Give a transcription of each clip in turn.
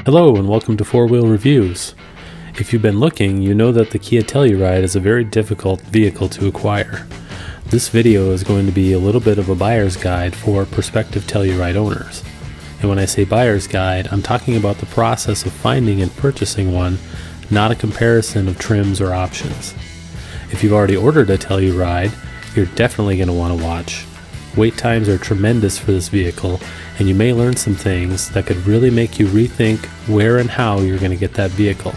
Hello and welcome to Four Wheel Reviews. If you've been looking, you know that the Kia Telluride is a very difficult vehicle to acquire. This video is going to be a little bit of a buyer's guide for prospective Telluride owners. And when I say buyer's guide, I'm talking about the process of finding and purchasing one, not a comparison of trims or options. If you've already ordered a Telluride, you're definitely going to want to watch. Wait times are tremendous for this vehicle, and you may learn some things that could really make you rethink where and how you're going to get that vehicle.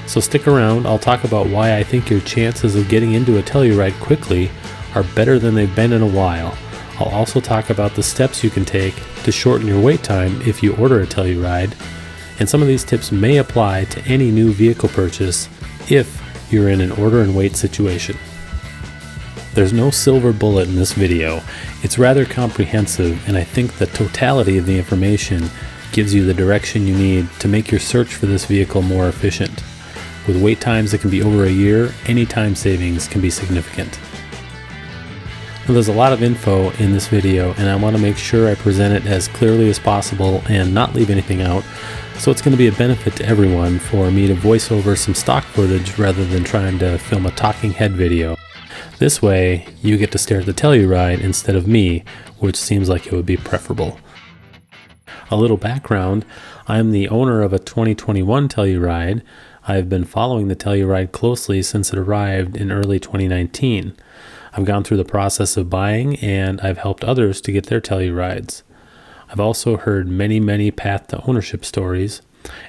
So stick around. I'll talk about why I think your chances of getting into a Telluride quickly are better than they've been in a while. I'll also talk about the steps you can take to shorten your wait time if you order a Telluride, and some of these tips may apply to any new vehicle purchase if you're in an order and wait situation. There's no silver bullet in this video. It's rather comprehensive, and I think the totality of the information gives you the direction you need to make your search for this vehicle more efficient. With wait times that can be over a year, any time savings can be significant. Now, there's a lot of info in this video, and I want to make sure I present it as clearly as possible and not leave anything out, so it's going to be a benefit to everyone for me to voice over some stock footage rather than trying to film a talking head video. This way, you get to stare at the Telluride instead of me, which seems like it would be preferable. A little background, I'm the owner of a 2021 Telluride. I've been following the Telluride closely since it arrived in early 2019. I've gone through the process of buying, and I've helped others to get their Tellurides. I've also heard many path to ownership stories.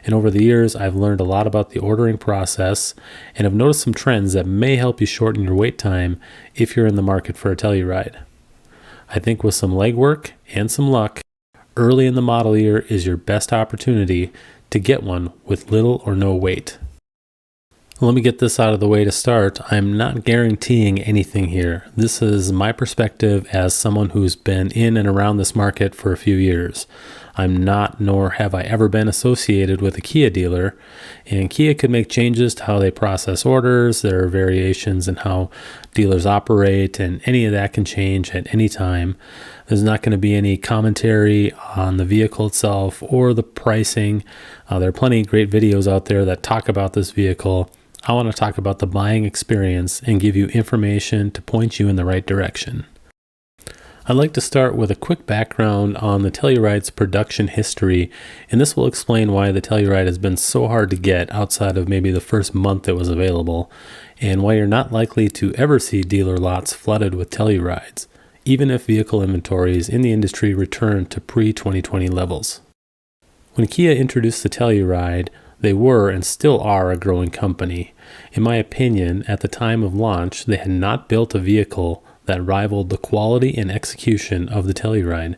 And over the years, I've learned a lot about the ordering process and have noticed some trends that may help you shorten your wait time if you're in the market for a Telluride. I think with some legwork and some luck, early in the model year is your best opportunity to get one with little or no wait. Let me get this out of the way to start. I'm not guaranteeing anything here. This is my perspective as someone who's been in and around this market for a few years. I'm not, nor have I ever been associated with a Kia dealer, and Kia could make changes to how they process orders. There are variations in how dealers operate, and any of that can change at any time. There's not going to be any commentary on the vehicle itself or the pricing. There are plenty of great videos out there that talk about this vehicle. I want to talk about the buying experience and give you information to point you in the right direction. I'd like to start with a quick background on the Telluride's production history, and this will explain why the Telluride has been so hard to get outside of maybe the first month it was available, and why you're not likely to ever see dealer lots flooded with Tellurides, even if vehicle inventories in the industry return to pre-2020 levels. When Kia introduced the Telluride, they were and still are a growing company. In my opinion, at the time of launch, they had not built a vehicle that rivaled the quality and execution of the Telluride.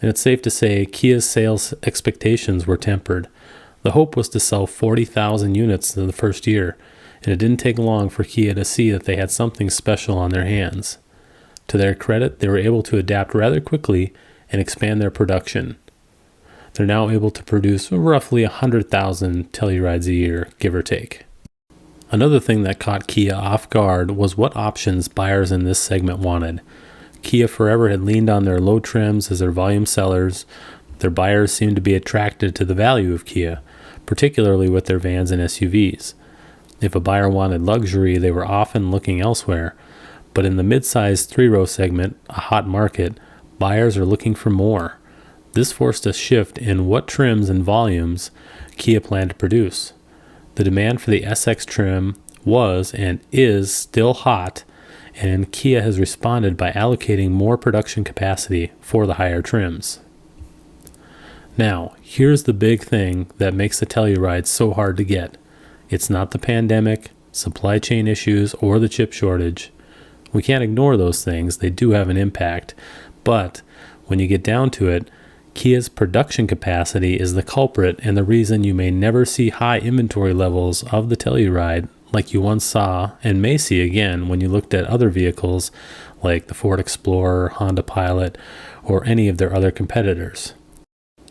And it's safe to say Kia's sales expectations were tempered. The hope was to sell 40,000 units in the first year, and it didn't take long for Kia to see that they had something special on their hands. To their credit, they were able to adapt rather quickly and expand their production. They're now able to produce roughly 100,000 Tellurides a year, give or take. Another thing that caught Kia off guard was what options buyers in this segment wanted. Kia forever had leaned on their low trims as their volume sellers. Their buyers seemed to be attracted to the value of Kia, particularly with their vans and SUVs. If a buyer wanted luxury, they were often looking elsewhere. But in the mid-sized three-row segment, a hot market, buyers are looking for more. This forced a shift in what trims and volumes Kia planned to produce. The demand for the SX trim was and is still hot, and Kia has responded by allocating more production capacity for the higher trims. Now, here's the big thing that makes the Telluride so hard to get. It's not the pandemic, supply chain issues, or the chip shortage. We can't ignore those things. They do have an impact. But when you get down to it, Kia's production capacity is the culprit and the reason you may never see high inventory levels of the Telluride like you once saw and may see again when you looked at other vehicles like the Ford Explorer, Honda Pilot, or any of their other competitors.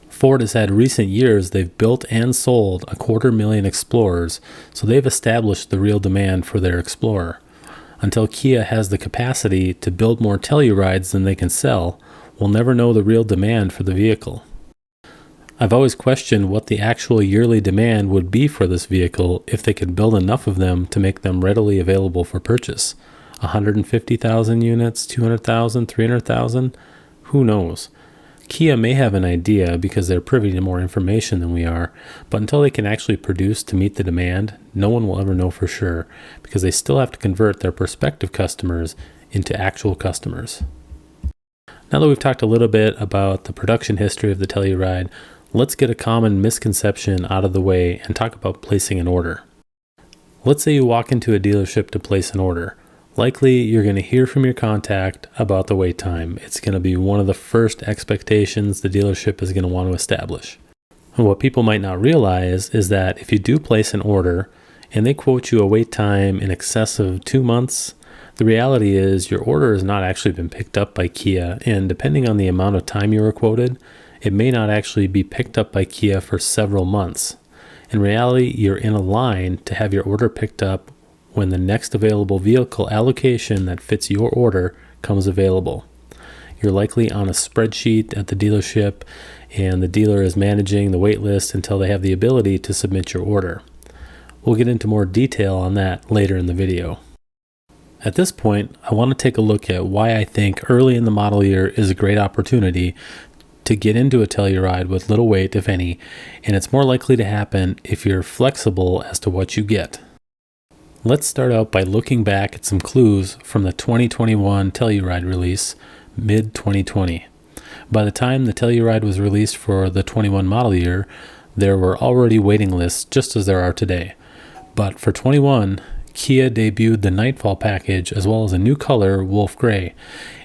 Ford has had recent years they've built and sold 250,000 Explorers, so they've established the real demand for their Explorer. Until Kia has the capacity to build more Tellurides than they can sell, we'll never know the real demand for the vehicle. I've always questioned what the actual yearly demand would be for this vehicle if they could build enough of them to make them readily available for purchase. 150,000 units, 200,000, 300,000? Who knows? Kia may have an idea because they're privy to more information than we are, but until they can actually produce to meet the demand, no one will ever know for sure because they still have to convert their prospective customers into actual customers. Now that we've talked a little bit about the production history of the Telluride, let's get a common misconception out of the way and talk about placing an order. Let's say you walk into a dealership to place an order. Likely, you're going to hear from your contact about the wait time. It's going to be one of the first expectations the dealership is going to want to establish. And what people might not realize is that if you do place an order and they quote you a wait time in excess of 2 months, the reality is your order has not actually been picked up by Kia, and depending on the amount of time you were quoted, it may not actually be picked up by Kia for several months. In reality, you're in a line to have your order picked up when the next available vehicle allocation that fits your order comes available. You're likely on a spreadsheet at the dealership, and the dealer is managing the wait list until they have the ability to submit your order. We'll get into more detail on that later in the video. At this point, I want to take a look at why I think early in the model year is a great opportunity to get into a Telluride with little wait, if any, and it's more likely to happen if you're flexible as to what you get. Let's start out by looking back at some clues from the 2021 Telluride release, mid-2020. By the time the Telluride was released for the 21 model year, there were already waiting lists just as there are today. But for 21, Kia debuted the NIGHTFALL package as well as a new color, Wolf Gray.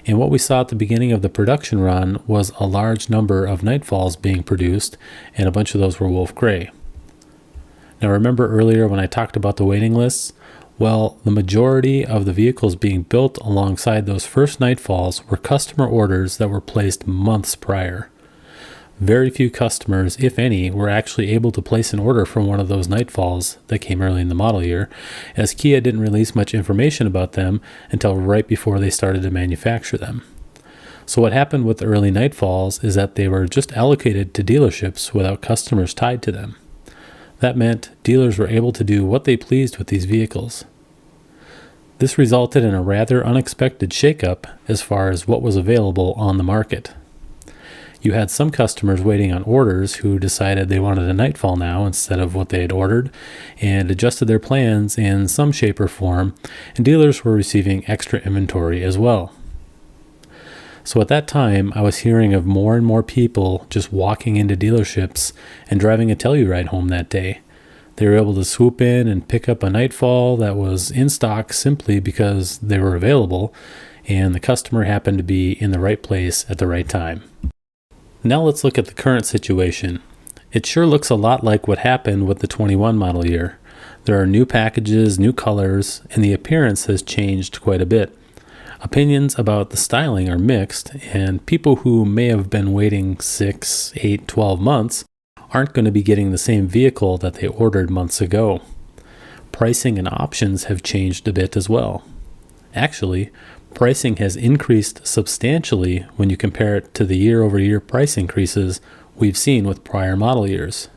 And what we saw at the beginning of the production run was a large number of NIGHTFALLs being produced, and a bunch of those were Wolf Gray. Now remember earlier when I talked about the waiting lists? Well, the majority of the vehicles being built alongside those first NIGHTFALLs were customer orders that were placed months prior. Very few customers, if any, were actually able to place an order from one of those NIGHTFALLs that came early in the model year, as Kia didn't release much information about them until right before they started to manufacture them. So what happened with the early NIGHTFALLs is that they were just allocated to dealerships without customers tied to them. That meant dealers were able to do what they pleased with these vehicles. This resulted in a rather unexpected shakeup as far as what was available on the market. You had some customers waiting on orders who decided they wanted a NIGHTFALL now instead of what they had ordered, and adjusted their plans in some shape or form, and dealers were receiving extra inventory as well. So at that time, I was hearing of more and more people just walking into dealerships and driving a Telluride home that day. They were able to swoop in and pick up a NIGHTFALL that was in stock simply because they were available, and the customer happened to be in the right place at the right time. Now let's look at the current situation. It sure looks a lot like what happened with the 21 model year. There are new packages, new colors, and the appearance has changed quite a bit. Opinions about the styling are mixed, and people who may have been waiting 6, 8, 12 months aren't going to be getting the same vehicle that they ordered months ago. Pricing and options have changed a bit as well. Actually, pricing has increased substantially when you compare it to the year-over-year price increases we've seen with prior model years.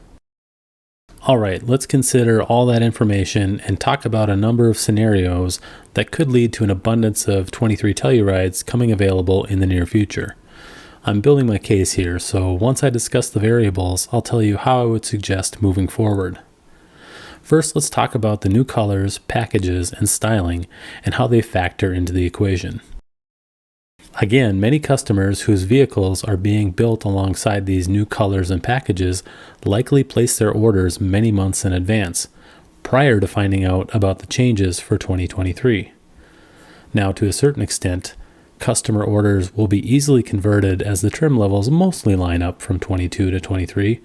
Alright, let's consider all that information and talk about a number of scenarios that could lead to an abundance of 23 Tellurides coming available in the near future. I'm building my case here, so once I discuss the variables, I'll tell you how I would suggest moving forward. First, let's talk about the new colors, packages, and styling, and how they factor into the equation. Again, many customers whose vehicles are being built alongside these new colors and packages likely place their orders many months in advance, prior to finding out about the changes for 2023. Now, to a certain extent, customer orders will be easily converted as the trim levels mostly line up from 22 to 23,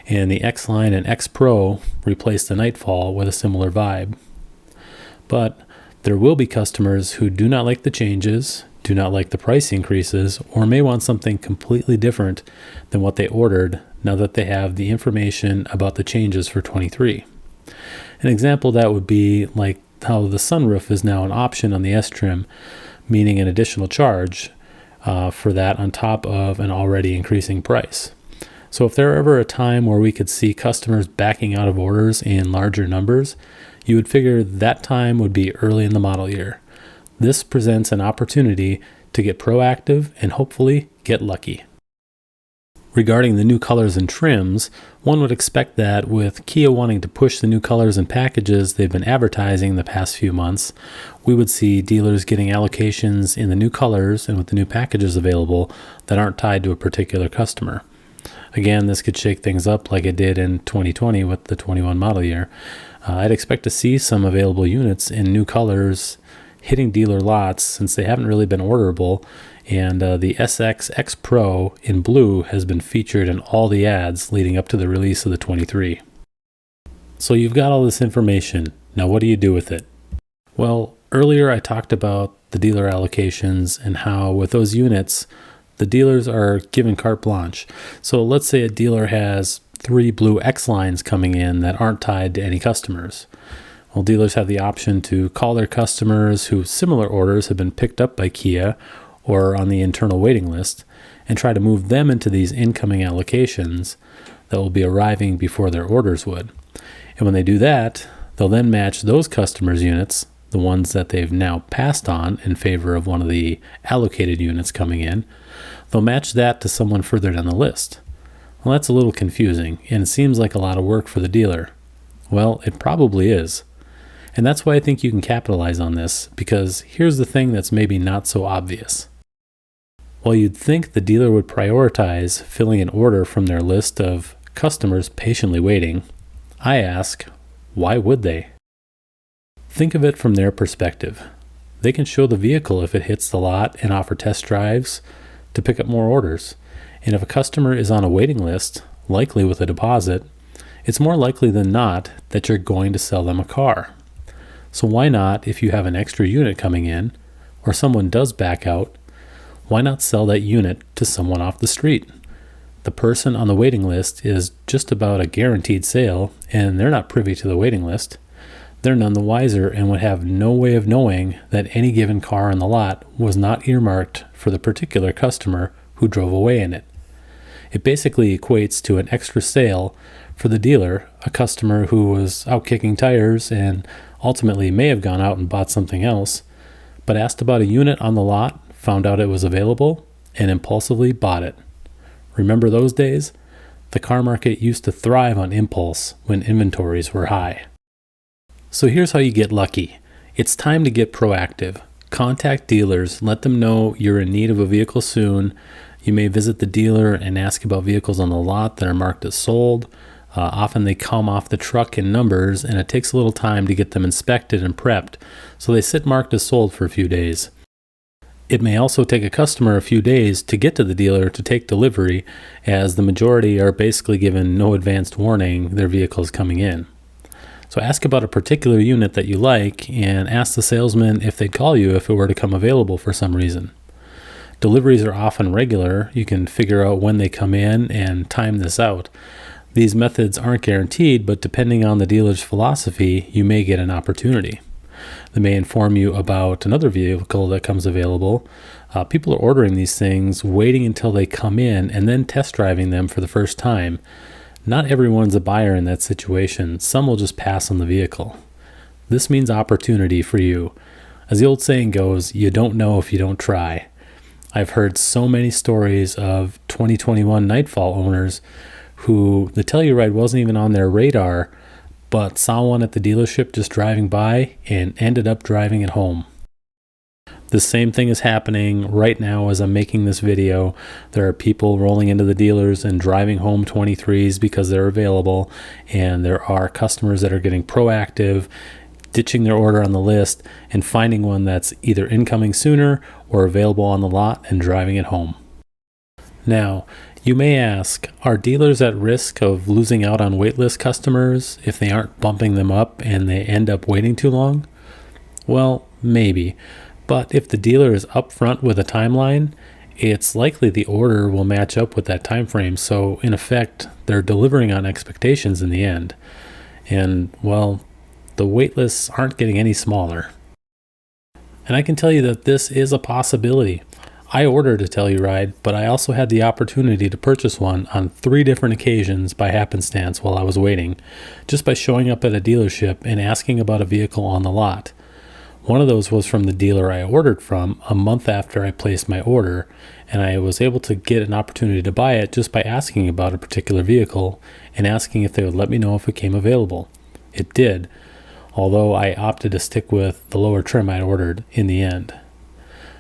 and the X-Line and X-Pro replace the NIGHTFALL with a similar vibe. But there will be customers who do not like the changes, do not like the price increases, or may want something completely different than what they ordered now that they have the information about the changes for 23. An example of that would be like how the sunroof is now an option on the S-Trim, meaning an additional charge for that on top of an already increasing price. So if there were ever a time where we could see customers backing out of orders in larger numbers, you would figure that time would be early in the model year. This presents an opportunity to get proactive and hopefully get lucky. Regarding the new colors and trims, one would expect that with Kia wanting to push the new colors and packages they've been advertising the past few months, we would see dealers getting allocations in the new colors and with the new packages available that aren't tied to a particular customer. Again, this could shake things up like it did in 2020 with the 21 model year. I'd expect to see some available units in new colors hitting dealer lots since they haven't really been orderable, and the SX X Pro in blue has been featured in all the ads leading up to the release of the 23. So you've got all this information. Now what do you do with it? Well, earlier I talked about the dealer allocations and how with those units, the dealers are given carte blanche. So let's say a dealer has 3 blue X lines coming in that aren't tied to any customers. Well, dealers have the option to call their customers whose similar orders have been picked up by Kia or are on the internal waiting list and try to move them into these incoming allocations that will be arriving before their orders would. And when they do that, they'll then match those customers' units, the ones that they've now passed on in favor of one of the allocated units coming in, they'll match that to someone further down the list. Well, that's a little confusing, and it seems like a lot of work for the dealer. Well, it probably is. And that's why I think you can capitalize on this, because here's the thing that's maybe not so obvious. While you'd think the dealer would prioritize filling an order from their list of customers patiently waiting, I ask, why would they? Think of it from their perspective. They can show the vehicle if it hits the lot and offer test drives to pick up more orders. And if a customer is on a waiting list, likely with a deposit, it's more likely than not that you're going to sell them a car. So why not, if you have an extra unit coming in, or someone does back out, why not sell that unit to someone off the street? The person on the waiting list is just about a guaranteed sale, and they're not privy to the waiting list. They're none the wiser and would have no way of knowing that any given car on the lot was not earmarked for the particular customer who drove away in it. It basically equates to an extra sale for the dealer, a customer who was out kicking tires and ultimately may have gone out and bought something else, but asked about a unit on the lot, found out it was available, and impulsively bought it. Remember those days? The car market used to thrive on impulse when inventories were high. So here's how you get lucky. It's time to get proactive. Contact dealers, let them know you're in need of a vehicle soon. You may visit the dealer and ask about vehicles on the lot that are marked as sold. Often they come off the truck in numbers, and it takes a little time to get them inspected and prepped, so they sit marked as sold for a few days. It may also take a customer a few days to get to the dealer to take delivery, as the majority are basically given no advanced warning their vehicle is coming in. So ask about a particular unit that you like, and ask the salesman if they'd call you if it were to come available for some reason. Deliveries are often regular. You can figure out when they come in and time this out. These methods aren't guaranteed, but depending on the dealer's philosophy, you may get an opportunity. They may inform you about another vehicle that comes available. People are ordering these things, waiting until they come in, and then test driving them for the first time. Not everyone's a buyer in that situation. Some will just pass on the vehicle. This means opportunity for you. As the old saying goes, you don't know if you don't try. I've heard so many stories of 2021 NIGHTFALL owners who the Telluride wasn't even on their radar, but saw one at the dealership just driving by and ended up driving it home. The same thing is happening right now as I'm making this video. There are people rolling into the dealers and driving home 23s because they're available, and there are customers that are getting proactive, ditching their order on the list and finding one that's either incoming sooner or available on the lot and driving it home. Now, you may ask, are dealers at risk of losing out on waitlist customers if they aren't bumping them up and they end up waiting too long? Well, maybe. But if the dealer is upfront with a timeline, it's likely the order will match up with that time frame. So in effect, they're delivering on expectations in the end. And well, the waitlists aren't getting any smaller. And I can tell you that this is a possibility. I ordered a Telluride, but I also had the opportunity to purchase one on 3 different occasions by happenstance while I was waiting, just by showing up at a dealership and asking about a vehicle on the lot. One of those was from the dealer I ordered from a month after I placed my order, and I was able to get an opportunity to buy it just by asking about a particular vehicle and asking if they would let me know if it came available. It did, although I opted to stick with the lower trim I'd ordered in the end.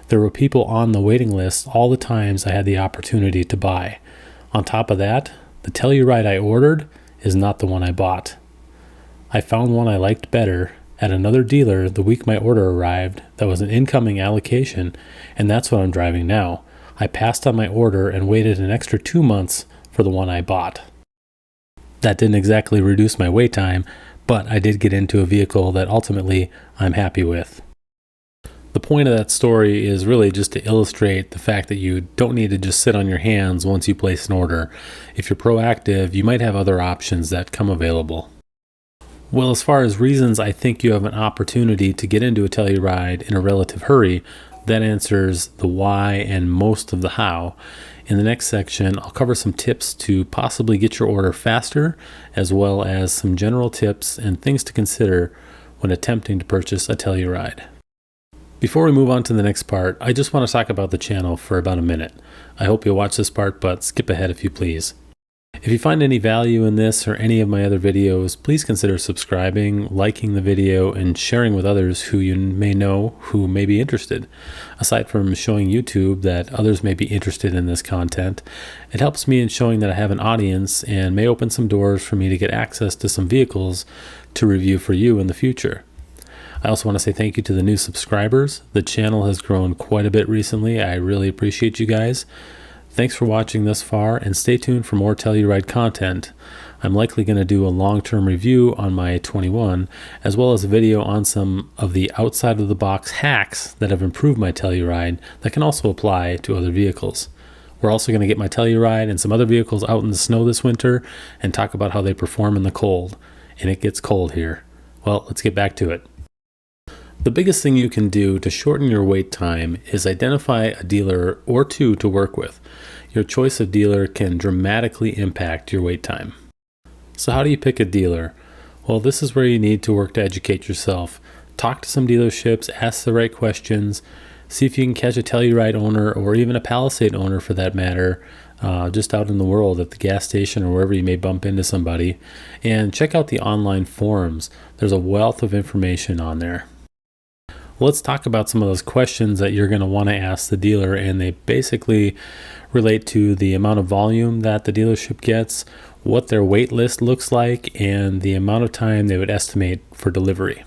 There were people on the waiting list all the times I had the opportunity to buy. On top of that, the Telluride I ordered is not the one I bought. I found one I liked better at another dealer the week my order arrived that was an incoming allocation, and that's what I'm driving now. I passed on my order and waited an extra 2 months for the one I bought. That didn't exactly reduce my wait time, but I did get into a vehicle that ultimately I'm happy with. The point of that story is really just to illustrate the fact that you don't need to just sit on your hands once you place an order. If you're proactive, you might have other options that come available. Well, as far as reasons I think you have an opportunity to get into a Telluride in a relative hurry, that answers the why and most of the how. In the next section, I'll cover some tips to possibly get your order faster, as well as some general tips and things to consider when attempting to purchase a Telluride. Before we move on to the next part, I just want to talk about the channel for about a minute. I hope you'll watch this part, but skip ahead if you please. If you find any value in this or any of my other videos, please consider subscribing, liking the video, and sharing with others who you may know who may be interested. Aside from showing YouTube that others may be interested in this content, it helps me in showing that I have an audience and may open some doors for me to get access to some vehicles to review for you in the future. I also want to say thank you to the new subscribers. The channel has grown quite a bit recently. I really appreciate you guys. Thanks for watching thus far, and stay tuned for more Telluride content. I'm likely going to do a long-term review on my 21, as well as a video on some of the outside-of-the-box hacks that have improved my Telluride that can also apply to other vehicles. We're also going to get my Telluride and some other vehicles out in the snow this winter and talk about how they perform in the cold. And it gets cold here. Well, let's get back to it. The biggest thing you can do to shorten your wait time is identify a dealer or two to work with. Your choice of dealer can dramatically impact your wait time. So how do you pick a dealer? Well, this is where you need to work to educate yourself. Talk to some dealerships, ask the right questions, see if you can catch a Telluride owner or even a Palisade owner for that matter, just out in the world at the gas station or wherever you may bump into somebody. And check out the online forums. There's a wealth of information on there. Let's talk about some of those questions that you're going to want to ask the dealer, and they basically relate to the amount of volume that the dealership gets, what their wait list looks like, and the amount of time they would estimate for delivery.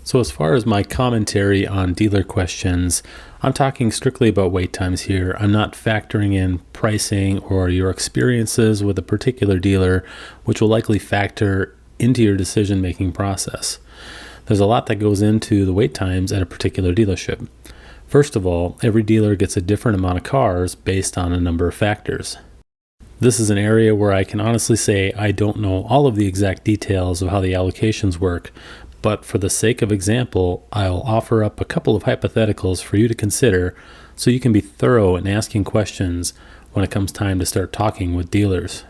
So as far as my commentary on dealer questions, I'm talking strictly about wait times here. I'm not factoring in pricing or your experiences with a particular dealer, which will likely factor into your decision-making process. There's a lot that goes into the wait times at a particular dealership. First of all, every dealer gets a different amount of cars based on a number of factors. This is an area where I can honestly say I don't know all of the exact details of how the allocations work, but for the sake of example, I'll offer up a couple of hypotheticals for you to consider so you can be thorough in asking questions when it comes time to start talking with dealers.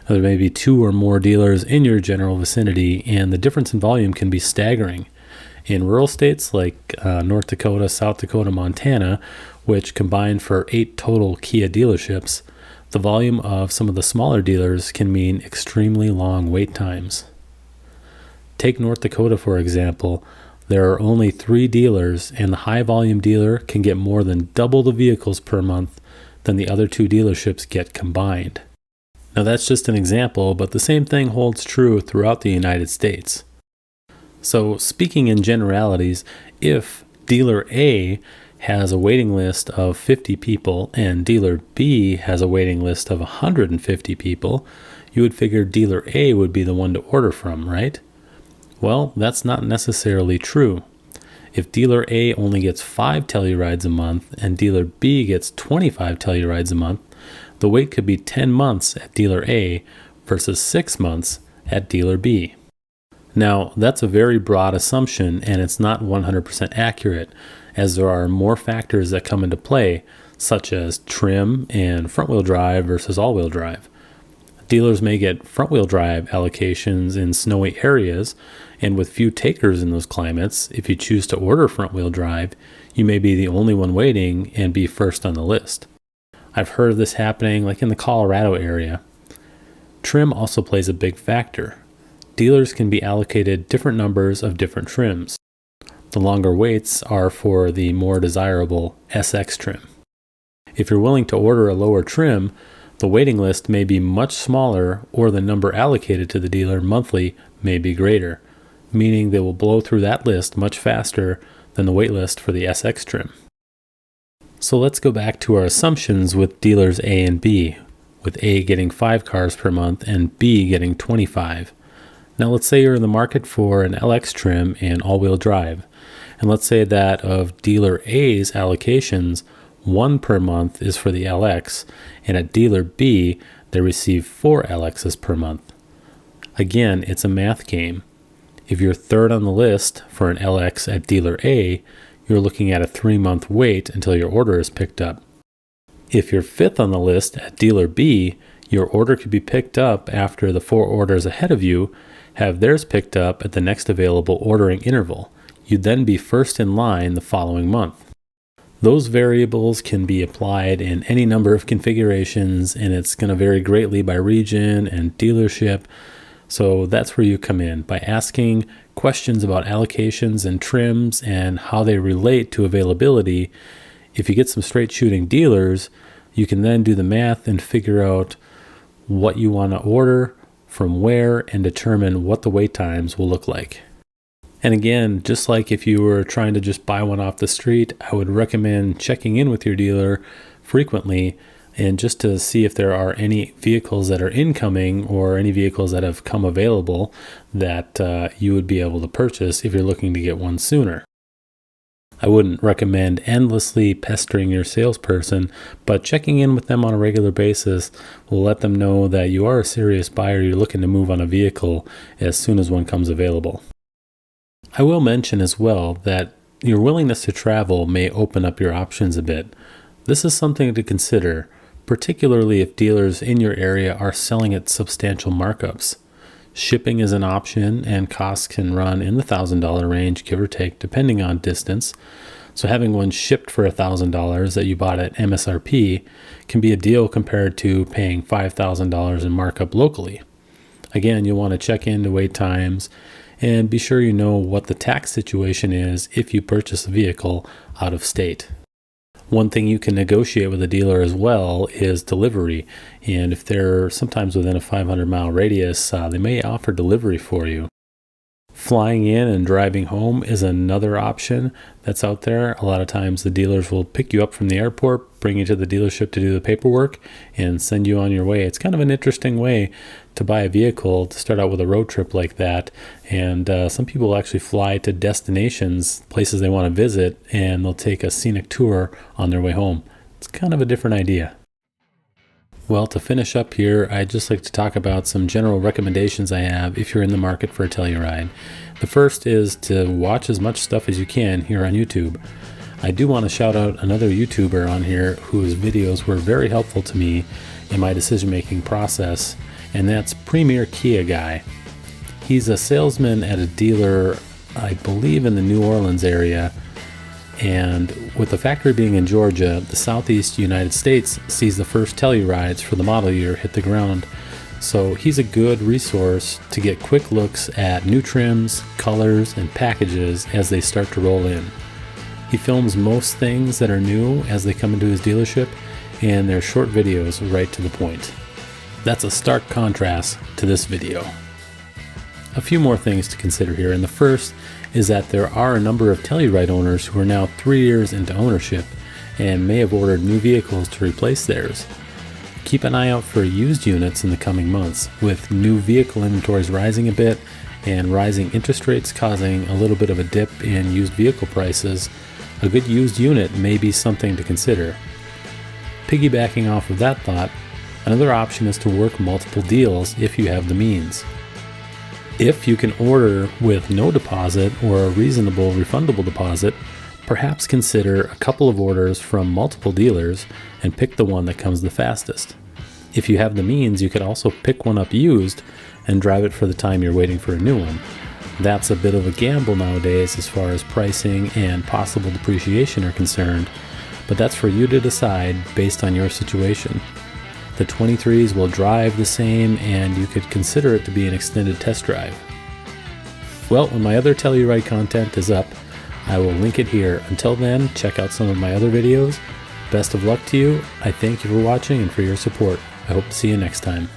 There may be 2 or more dealers in your general vicinity, and the difference in volume can be staggering. In rural states like North Dakota, South Dakota, Montana, which combine for 8 total Kia dealerships, the volume of some of the smaller dealers can mean extremely long wait times. Take North Dakota for example. There are only 3 dealers, and the high volume dealer can get more than double the vehicles per month than the other 2 dealerships get combined. Now that's just an example, but the same thing holds true throughout the United States. So speaking in generalities, if dealer A has a waiting list of 50 people and dealer B has a waiting list of 150 people, you would figure dealer A would be the one to order from, right? Well, that's not necessarily true. If dealer A only gets 5 Tellurides a month and dealer B gets 25 Tellurides a month, the wait could be 10 months at dealer A versus 6 months at dealer B. Now, that's a very broad assumption and it's not 100% accurate. as there are more factors that come into play, such as trim and front-wheel drive versus all-wheel drive. Dealers may get front-wheel drive allocations in snowy areas, and with few takers in those climates, if you choose to order front-wheel drive, you may be the only one waiting and be first on the list. I've heard of this happening like in the Colorado area. Trim also plays a big factor. Dealers can be allocated different numbers of different trims. The longer waits are for the more desirable SX trim. If you're willing to order a lower trim, the waiting list may be much smaller, or the number allocated to the dealer monthly may be greater, meaning they will blow through that list much faster than the wait list for the SX trim. So let's go back to our assumptions with dealers A and B, with A getting 5 cars per month and B getting 25. Now let's say you're in the market for an LX trim and all-wheel drive, and let's say that of dealer A's allocations, 1 per month is for the LX, and at dealer B, they receive 4 LXs per month. Again, it's a math game. If you're third on the list for an LX at dealer A, you're looking at a 3-month wait until your order is picked up. If you're 5th on the list at dealer B, your order could be picked up after the 4 orders ahead of you have theirs picked up at the next available ordering interval. You'd then be first in line the following month. Those variables can be applied in any number of configurations, and it's going to vary greatly by region and dealership. So that's where you come in, by asking questions about allocations and trims and how they relate to availability. If you get some straight shooting dealers, you can then do the math and figure out what you want to order, from where, and determine what the wait times will look like. And again, just like if you were trying to just buy one off the street, I would recommend checking in with your dealer frequently, and just to see if there are any vehicles that are incoming or any vehicles that have come available that you would be able to purchase if you're looking to get one sooner. I wouldn't recommend endlessly pestering your salesperson, but checking in with them on a regular basis will let them know that you are a serious buyer. You're looking to move on a vehicle as soon as one comes available. I will mention as well that your willingness to travel may open up your options a bit. This is something to consider, particularly if dealers in your area are selling at substantial markups. Shipping is an option, and costs can run in the $1,000 range, give or take, depending on distance. So having one shipped for $1,000 that you bought at MSRP can be a deal compared to paying $5,000 in markup locally. Again, you'll want to check into wait times and be sure you know what the tax situation is if you purchase a vehicle out of state. One thing you can negotiate with a dealer as well is delivery, and if they're sometimes within a 500-mile radius, they may offer delivery for you. Flying in and driving home is another option that's out there. A lot of times the dealers will pick you up from the airport, bring you to the dealership to do the paperwork, and send you on your way. It's kind of an interesting way to buy a vehicle, to start out with a road trip like that. And some people actually fly to destinations, places they want to visit, and they'll take a scenic tour on their way home. It's kind of a different idea. Well, to finish up here, I'd just like to talk about some general recommendations I have if you're in the market for a Telluride. The first is to watch as much stuff as you can here on YouTube. I do want to shout out another YouTuber on here whose videos were very helpful to me in my decision-making process, and that's Premier Kia Guy. He's a salesman at a dealer, I believe in the New Orleans area, and with the factory being in Georgia, the southeast United States sees the first Tellurides for the model year hit the ground. So he's a good resource to get quick looks at new trims, colors, and packages as they start to roll in. He films most things that are new as they come into his dealership, and they're short videos right to the point. That's a stark contrast to this video. A few more things to consider here, and the first is that there are a number of Telluride owners who are now 3 years into ownership and may have ordered new vehicles to replace theirs. Keep an eye out for used units in the coming months, with new vehicle inventories rising a bit and rising interest rates causing a little bit of a dip in used vehicle prices. A good used unit may be something to consider. Piggybacking off of that thought, another option is to work multiple deals if you have the means. If you can order with no deposit or a reasonable refundable deposit, Perhaps consider a couple of orders from multiple dealers and pick the one that comes the fastest. If you have the means, you could also pick one up used and drive it for the time you're waiting for a new one. That's a bit of a gamble nowadays as far as pricing and possible depreciation are concerned, but that's for you to decide based on your situation. The 23s will drive the same, and you could consider it to be an extended test drive. Well, when my other Telluride content is up, I will link it here. Until then, check out some of my other videos. Best of luck to you. I thank you for watching and for your support. I hope to see you next time.